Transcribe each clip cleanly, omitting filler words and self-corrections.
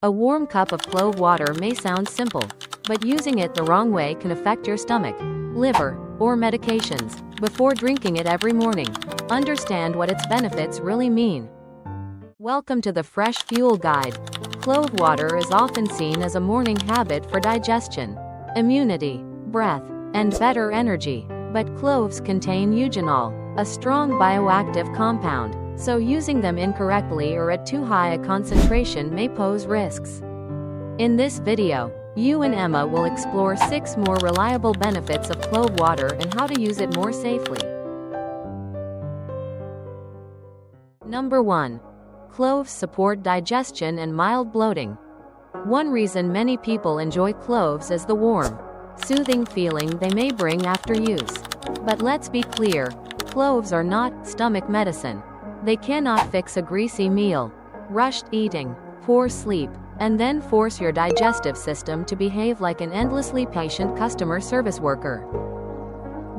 A warm cup of clove water may sound simple, but using it the wrong way can affect your stomach, liver, or medications. Before drinking it every morning, understand what its benefits really mean. Welcome to the FreshFuel Guide. Clove water is often seen as a morning habit for digestion, immunity, breath, and better energy. But cloves contain eugenol, a strong bioactive compound, so using them incorrectly or at too high a concentration may pose risks. In this video, you and Emma will explore 6 more reliable benefits of clove water and how to use it more safely. Number 1. Cloves support digestion and mild bloating. One reason many people enjoy cloves is the warm, soothing feeling they may bring after use. But let's be clear, cloves are not stomach medicine. They cannot fix a greasy meal, rushed eating, poor sleep, and then force your digestive system to behave like an endlessly patient customer service worker.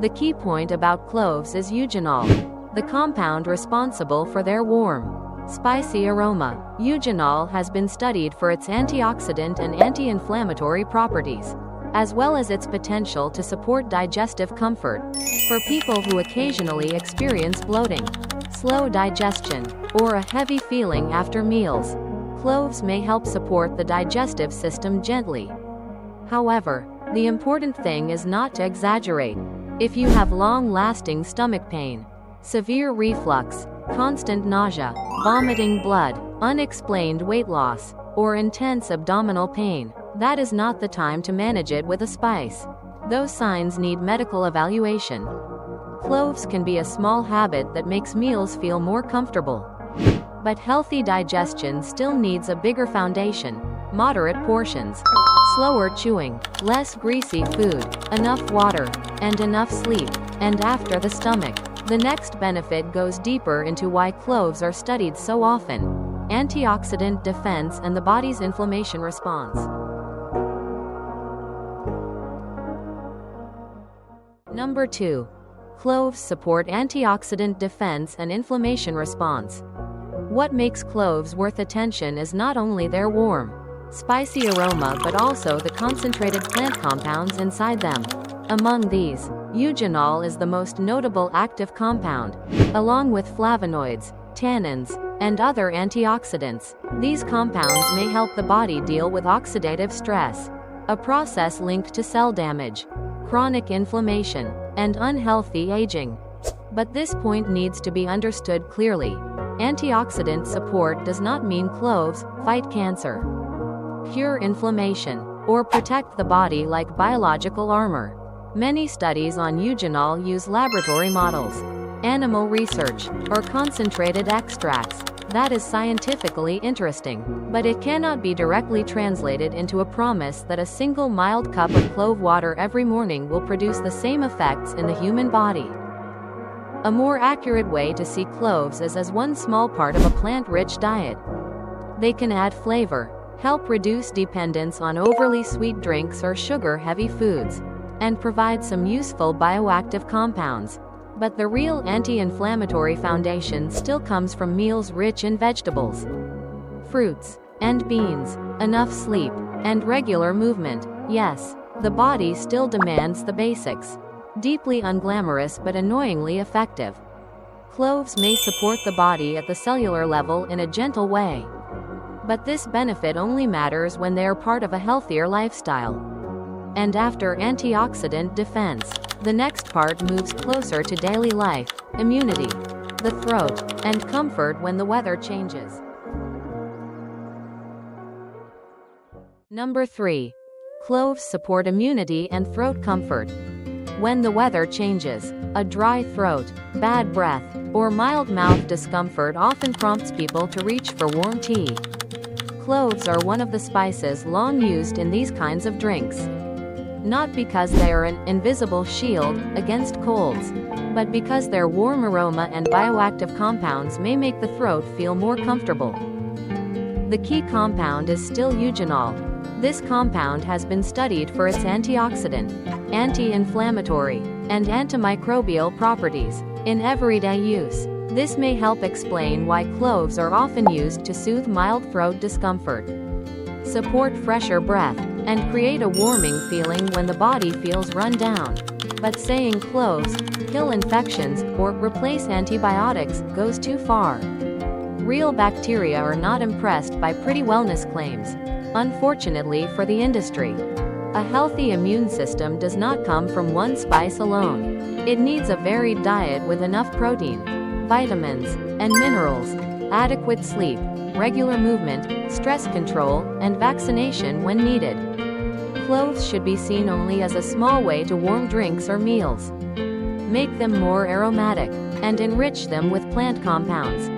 The key point about cloves is eugenol, the compound responsible for their warm, spicy aroma. Eugenol has been studied for its antioxidant and anti-inflammatory properties, as well as its potential to support digestive comfort. For people who occasionally experience bloating, slow digestion, or a heavy feeling after meals, cloves may help support the digestive system gently. However, the important thing is not to exaggerate. If you have long-lasting stomach pain, severe reflux, constant nausea, vomiting blood, unexplained weight loss, or intense abdominal pain, that is not the time to manage it with a spice. Those signs need medical evaluation. Cloves can be a small habit that makes meals feel more comfortable. But healthy digestion still needs a bigger foundation, moderate portions, slower chewing, less greasy food, enough water, and enough sleep. And after the stomach, the next benefit goes deeper into why cloves are studied so often: antioxidant defense and the body's inflammation response. Number 2. Cloves support antioxidant defense and inflammation response. What makes cloves worth attention is not only their warm, spicy aroma but also the concentrated plant compounds inside them. Among these, eugenol is the most notable active compound, along with flavonoids, tannins, and other antioxidants. These compounds may help the body deal with oxidative stress, a process linked to cell damage, chronic inflammation, and unhealthy aging. But this point needs to be understood clearly. Antioxidant support does not mean cloves fight cancer, cure inflammation, or protect the body like biological armor. Many studies on eugenol use laboratory models, animal research, or concentrated extracts. That is scientifically interesting, but it cannot be directly translated into a promise that a single mild cup of clove water every morning will produce the same effects in the human body. A more accurate way to see cloves is as one small part of a plant-rich diet. They can add flavor, help reduce dependence on overly sweet drinks or sugar-heavy foods, and provide some useful bioactive compounds. But the real anti-inflammatory foundation still comes from meals rich in vegetables, fruits, and beans, enough sleep, and regular movement. Yes, the body still demands the basics. Deeply unglamorous but annoyingly effective. Cloves may support the body at the cellular level in a gentle way. But this benefit only matters when they are part of a healthier lifestyle. And after antioxidant defense, the next part moves closer to daily life, immunity, the throat, and comfort when the weather changes. Number 3. Cloves support immunity and throat comfort. When the weather changes, a dry throat, bad breath, or mild mouth discomfort often prompts people to reach for warm tea. Cloves are one of the spices long used in these kinds of drinks. Not because they are an invisible shield against colds, but because their warm aroma and bioactive compounds may make the throat feel more comfortable. The key compound is still eugenol. This compound has been studied for its antioxidant, anti-inflammatory, and antimicrobial properties in everyday use. This may help explain why cloves are often used to soothe mild throat discomfort. support fresher breath, and create a warming feeling when the body feels run down. But saying cloves kill infections or replace antibiotics goes too far. Real bacteria are not impressed by pretty wellness claims. Unfortunately for the industry, a healthy immune system does not come from one spice alone. It needs a varied diet with enough protein, vitamins, and minerals, adequate sleep, regular movement, stress control, and vaccination when needed. Cloves should be seen only as a small way to warm drinks or meals. Make them more aromatic, and enrich them with plant compounds.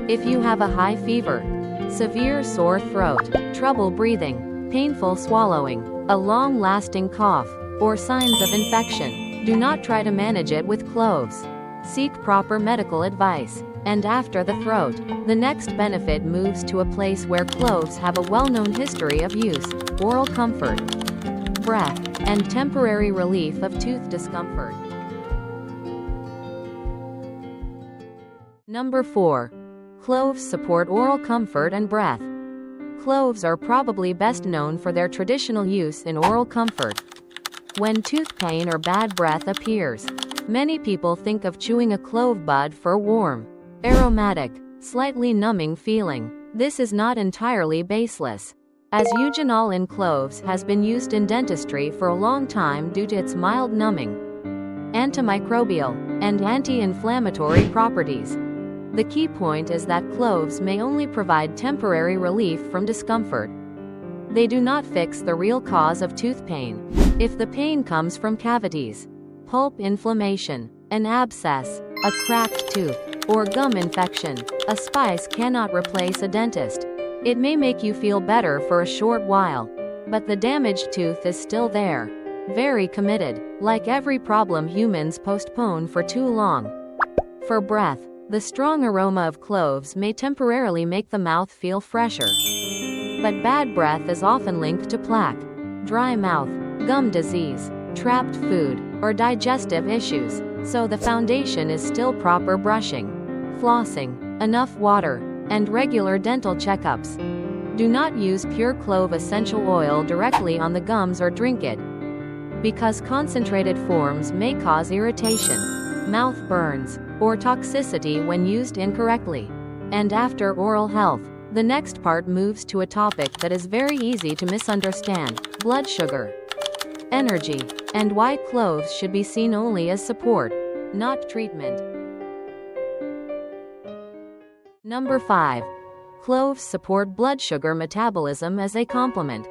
If you have a high fever, severe sore throat, trouble breathing, painful swallowing, a long-lasting cough, or signs of infection, do not try to manage it with cloves. Seek proper medical advice. And after the throat, the next benefit moves to a place where cloves have a well-known history of use: oral comfort, breath, and temporary relief of tooth discomfort. Number 4. Cloves support oral comfort and breath. Cloves are probably best known for their traditional use in oral comfort. When tooth pain or bad breath appears, many people think of chewing a clove bud for a warm, aromatic, slightly numbing feeling. This is not entirely baseless, as eugenol in cloves has been used in dentistry for a long time due to its mild numbing, antimicrobial, and anti-inflammatory properties. The key point is that cloves may only provide temporary relief from discomfort. They do not fix the real cause of tooth pain. If the pain comes from cavities, pulp inflammation, an abscess, a cracked tooth, or gum infection, a spice cannot replace a dentist. It may make you feel better for a short while, but the damaged tooth is still there, very committed. Like every problem, humans postpone for too long. For breath, the strong aroma of cloves may temporarily make the mouth feel fresher. But bad breath is often linked to plaque, dry mouth, gum disease, trapped food, or digestive issues, so the foundation is still proper brushing, flossing, enough water, and regular dental checkups. Do not use pure clove essential oil directly on the gums or drink it, because concentrated forms may cause irritation, mouth burns, or toxicity when used incorrectly. And after oral health, the next part moves to a topic that is very easy to misunderstand: blood sugar, energy, and why cloves should be seen only as support, not treatment. Number 5. Cloves support blood sugar metabolism as a complement.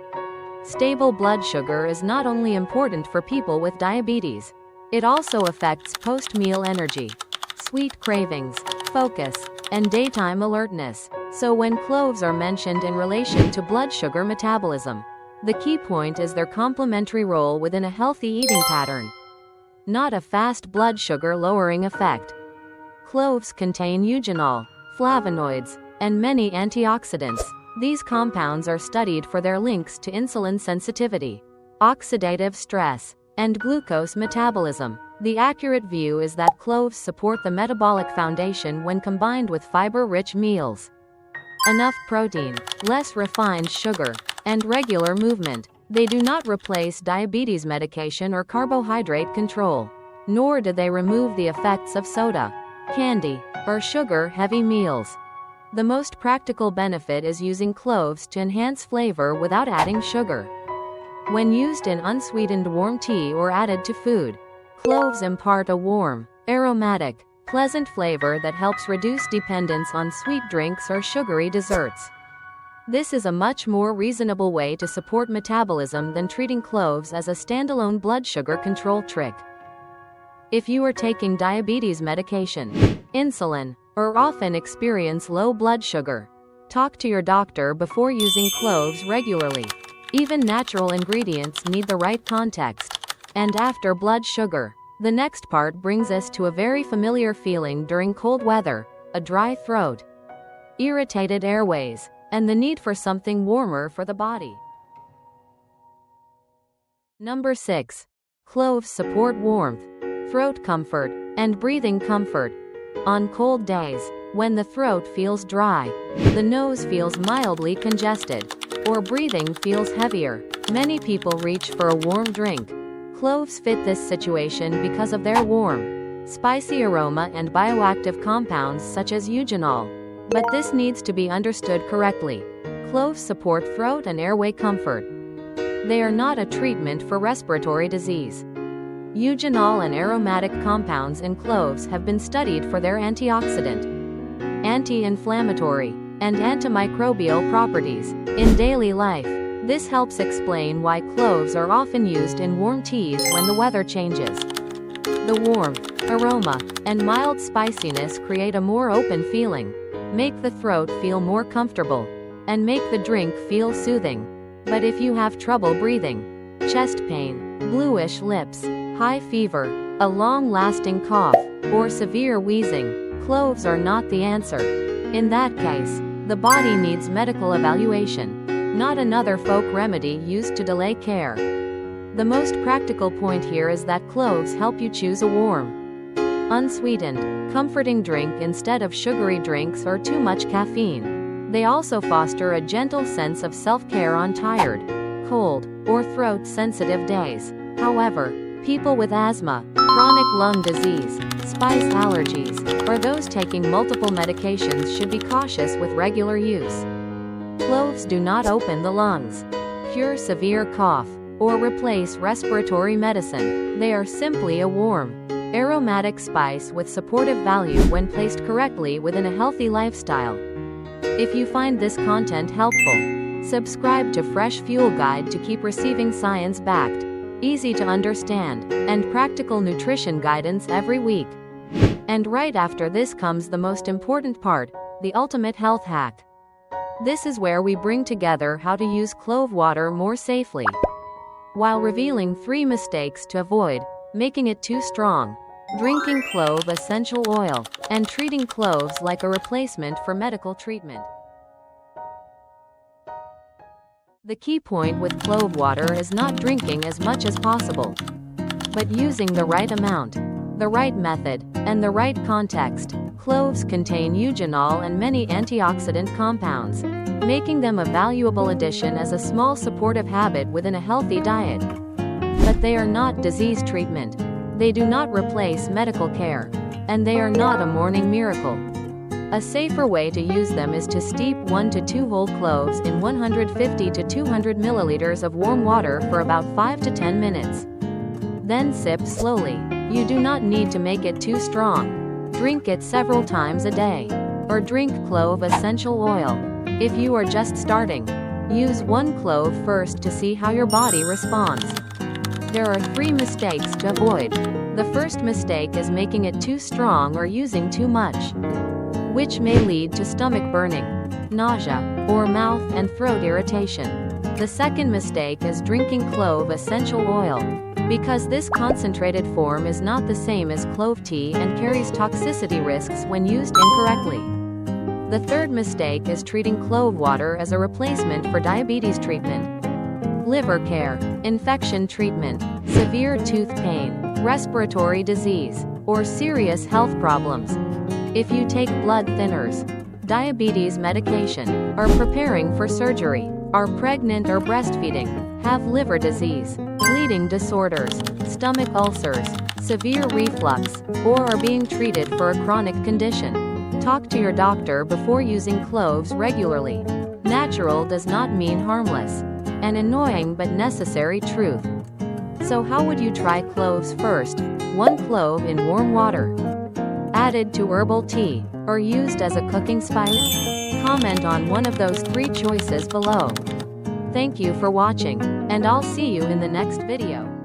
Stable blood sugar is not only important for people with diabetes, it also affects post-meal energy, sweet cravings, focus, and daytime alertness. So when cloves are mentioned in relation to blood sugar metabolism, the key point is their complementary role within a healthy eating pattern, not a fast blood sugar lowering effect. Cloves contain eugenol, flavonoids, and many antioxidants. These compounds are studied for their links to insulin sensitivity, oxidative stress, and glucose metabolism. The accurate view is that cloves support the metabolic foundation when combined with fiber-rich meals. Enough protein, less refined sugar, and regular movement. They do not replace diabetes medication or carbohydrate control, nor do they remove the effects of soda, candy, or sugar-heavy meals. The most practical benefit is using cloves to enhance flavor without adding sugar. When used in unsweetened warm tea or added to food, cloves impart a warm, aromatic, pleasant flavor that helps reduce dependence on sweet drinks or sugary desserts. This is a much more reasonable way to support metabolism than treating cloves as a standalone blood sugar control trick. If you are taking diabetes medication, insulin, or often experience low blood sugar, talk to your doctor before using cloves regularly. Even natural ingredients need the right context. And after blood sugar, the next part brings us to a very familiar feeling during cold weather: a dry throat, irritated airways, and the need for something warmer for the body. Number 6. Cloves support warmth, throat comfort, and breathing comfort. On cold days, when the throat feels dry, the nose feels mildly congested, or breathing feels heavier. Many people reach for a warm drink. Cloves fit this situation because of their warm, spicy aroma and bioactive compounds such as eugenol. But this needs to be understood correctly. Cloves support throat and airway comfort. They are not a treatment for respiratory disease. Eugenol and aromatic compounds in cloves have been studied for their antioxidant, anti-inflammatory, and antimicrobial properties in daily life. This helps explain why cloves are often used in warm teas when the weather changes. The warmth, aroma, and mild spiciness create a more open feeling, make the throat feel more comfortable, and make the drink feel soothing. But if you have trouble breathing, chest pain, bluish lips, high fever, a long-lasting cough, or severe wheezing, cloves are not the answer. In that case, the body needs medical evaluation, not another folk remedy used to delay care. The most practical point here is that cloves help you choose a warm, unsweetened, comforting drink instead of sugary drinks or too much caffeine. They also foster a gentle sense of self-care on tired, cold, or throat-sensitive days. However, people with asthma, chronic lung disease, spice allergies, or those taking multiple medications should be cautious with regular use. Cloves do not open the lungs, cure severe cough, or replace respiratory medicine. They are simply a warm, aromatic spice with supportive value when placed correctly within a healthy lifestyle. If you find this content helpful, subscribe to FreshFuel Guide to keep receiving science-backed, easy to understand, and practical nutrition guidance every week. And right after this comes the most important part, the ultimate health hack. This is where we bring together how to use clove water more safely, while revealing 3 mistakes to avoid: making it too strong, drinking clove essential oil, and treating cloves like a replacement for medical treatment. The key point with clove water is not drinking as much as possible, but using the right amount, the right method, and the right context. Cloves contain eugenol and many antioxidant compounds, making them a valuable addition as a small supportive habit within a healthy diet. But they are not disease treatment. They do not replace medical care, and they are not a morning miracle. A safer way to use them is to steep 1 to 2 whole cloves in 150 to 200 milliliters of warm water for about 5 to 10 minutes. Then sip slowly. You do not need to make it too strong. Drink it several times a day. Or drink clove essential oil. If you are just starting, use 1 clove first to see how your body responds. There are 3 mistakes to avoid. The first mistake is making it too strong or using too much, which may lead to stomach burning, nausea, or mouth and throat irritation. The second mistake is drinking clove essential oil, because this concentrated form is not the same as clove tea and carries toxicity risks when used incorrectly. The third mistake is treating clove water as a replacement for diabetes treatment, liver care, infection treatment, severe tooth pain, respiratory disease, or serious health problems. If you take blood thinners, diabetes medication, are preparing for surgery, are pregnant or breastfeeding, have liver disease, bleeding disorders, stomach ulcers, severe reflux, or are being treated for a chronic condition, talk to your doctor before using cloves regularly. Natural does not mean harmless. An annoying but necessary truth. So how would you try cloves first? 1 clove in warm water, added to herbal tea, or used as a cooking spice? Comment on one of those 3 choices below. Thank you for watching, and I'll see you in the next video.